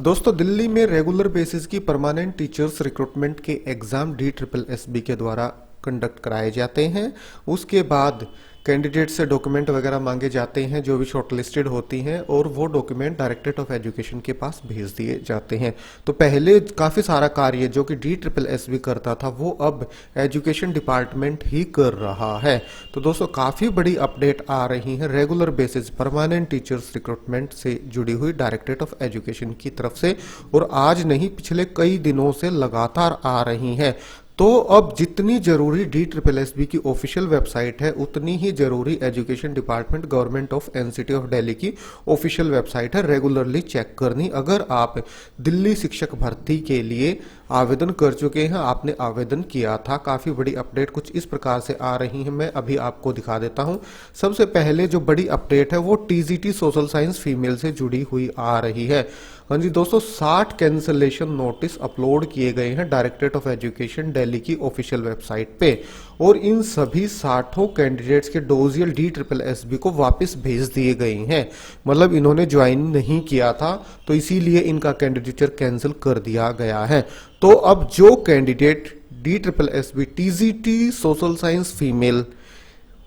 दोस्तों दिल्ली में regular basis की परमानेंट टीचर्स रिक्रूटमेंट के एग्ज़ाम DSSB के द्वारा कंडक्ट कराए जाते हैं। उसके बाद कैंडिडेट से डॉक्यूमेंट वगैरह मांगे जाते हैं जो भी शॉर्टलिस्टेड होती हैं और वो डॉक्यूमेंट डायरेक्टरेट ऑफ एजुकेशन के पास भेज दिए जाते हैं। तो पहले काफ़ी सारा कार्य जो कि DSSB करता था वो अब एजुकेशन डिपार्टमेंट ही कर रहा है। तो दोस्तों काफ़ी बड़ी अपडेट आ रही है regular basis permanent teachers recruitment से जुड़ी हुई डायरेक्टरेट ऑफ एजुकेशन की तरफ से, और आज नहीं पिछले कई दिनों से लगातार आ रही हैं। तो अब जितनी जरूरी DSSB की ऑफिशियल वेबसाइट है उतनी ही जरूरी education department government of NCT of Delhi की ऑफिशियल वेबसाइट है रेगुलरली चेक करनी। अगर आप दिल्ली शिक्षक भर्ती के लिए आवेदन कर चुके हैं, आपने आवेदन किया था, काफ़ी बड़ी अपडेट कुछ इस प्रकार से आ रही है, मैं अभी आपको दिखा देता हूं। सबसे पहले जो बड़ी अपडेट है वो TGT सोशल साइंस फीमेल से जुड़ी हुई आ रही है। हाँ जी दोस्तों, 60 कैंसलेशन नोटिस अपलोड किए गए हैं डायरेक्टरेट ऑफ एजुकेशन दिल्ली की ऑफिशियल वेबसाइट पे, और इन सभी 60 कैंडिडेट्स के डोजियल DSSB को वापस भेज दिए गए हैं। मतलब इन्होंने ज्वाइन नहीं किया था तो इसीलिए इनका कैंडिडेचर कैंसिल कर दिया गया है। तो अब जो candidate DSSB TGT social science female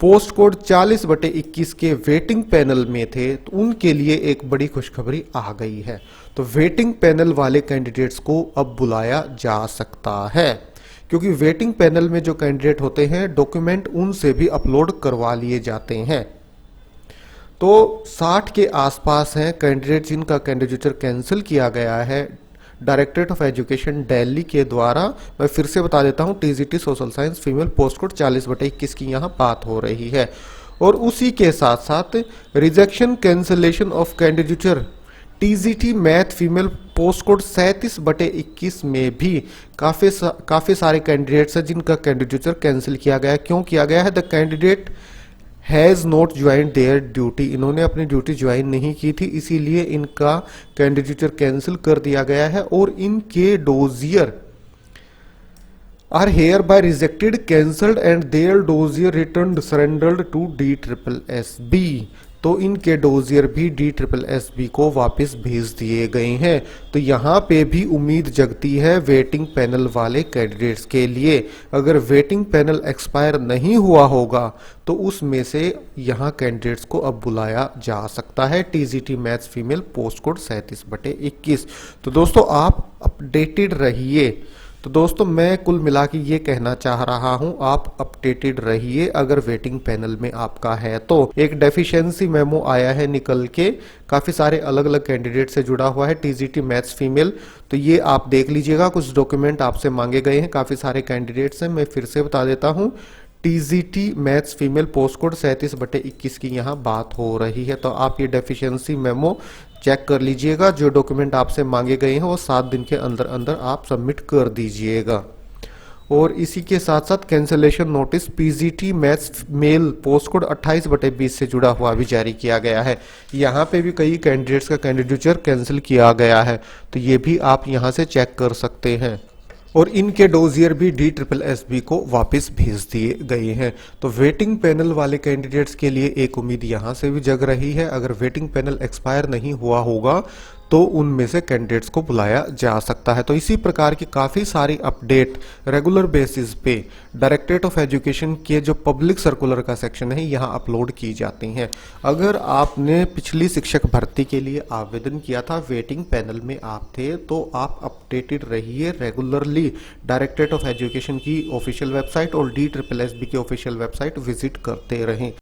post code 40/21 के वेटिंग पैनल में थे तो उनके लिए एक बड़ी खुशखबरी आ गई है। तो वेटिंग पैनल वाले कैंडिडेट्स को अब बुलाया जा सकता है, क्योंकि वेटिंग पैनल में जो कैंडिडेट होते हैं डॉक्यूमेंट उनसे भी अपलोड करवा लिए जाते हैं। तो 60 के आसपास हैं कैंडिडेट जिनका कैंडिडेचर कैंसिल किया गया है डायरेक्टरेट ऑफ एजुकेशन दिल्ली के द्वारा। मैं फिर से बता देता हूं, TGT social science female post code 40/21 की यहां बात हो रही है। और उसी के साथ साथ rejection cancellation of candidature TGT math female post code 37/21 में भी काफी सारे कैंडिडेट्स हैं जिनका कैंडिडेचर कैंसिल किया गया है। क्यों किया गया है? The candidate has not joined there duty, इन्होंने अपनी ड्यूटी ज्वाइन नहीं की थी, इसीलिए इनका कैंडिडेचर कैंसिल कर दिया गया है। और इनके dossier are hereby rejected cancelled and their dossier return surrendered to DSSB। तो इनके डोजियर भी DSSB को वापस भेज दिए गए हैं। तो यहाँ पे भी उम्मीद जगती है वेटिंग पैनल वाले कैंडिडेट्स के लिए। अगर वेटिंग पैनल एक्सपायर नहीं हुआ होगा तो उसमें से यहाँ कैंडिडेट्स को अब बुलाया जा सकता है TGT maths female post code 37/21। तो दोस्तों आप अपडेटेड रहिए। तो दोस्तों मैं कुल मिला के ये कहना चाह रहा हूं, आप अपडेटेड रहिए अगर वेटिंग पैनल में आपका है तो। एक डेफिशिएंसी मेमो आया है निकल के, काफ़ी सारे अलग अलग कैंडिडेट से जुड़ा हुआ है TGT मैथ्स फीमेल, तो ये आप देख लीजिएगा। कुछ डॉक्यूमेंट आपसे मांगे गए हैं, काफ़ी सारे कैंडिडेट्स हैं। मैं फिर से बता देता हूँ, TGT maths female post code 37/21 की यहाँ बात हो रही है। तो आप ये डेफिशिएंसी मेमो चेक कर लीजिएगा। जो डॉक्यूमेंट आपसे मांगे गए हैं वो 7 दिन के अंदर अंदर आप सबमिट कर दीजिएगा। और इसी के साथ साथ cancellation notice PGT maths mail post code 28/20 से जुड़ा हुआ भी जारी किया गया है। यहाँ पे भी कई कैंडिडेट्स का कैंडिडेचर कैंसिल किया गया है, तो ये भी आप यहाँ से चेक कर सकते हैं। और इनके डोजियर भी DSSB को वापस भेज दिए गए हैं। तो वेटिंग पैनल वाले कैंडिडेट्स के लिए एक उम्मीद यहाँ से भी जग रही है। अगर वेटिंग पैनल एक्सपायर नहीं हुआ होगा तो उनमें से कैंडिडेट्स को बुलाया जा सकता है। तो इसी प्रकार की काफ़ी सारी अपडेट रेगुलर बेसिस पे डायरेक्टरेट ऑफ एजुकेशन के जो पब्लिक सर्कुलर का सेक्शन है यहाँ अपलोड की जाती हैं। अगर आपने पिछली शिक्षक भर्ती के लिए आवेदन किया था, वेटिंग पैनल में आप थे, तो आप अपडेटेड रहिए रेगुलरली। डायरेक्टरेट ऑफ एजुकेशन की ऑफिशियल वेबसाइट और DSSB की ऑफिशियल वेबसाइट विजिट करते रहें।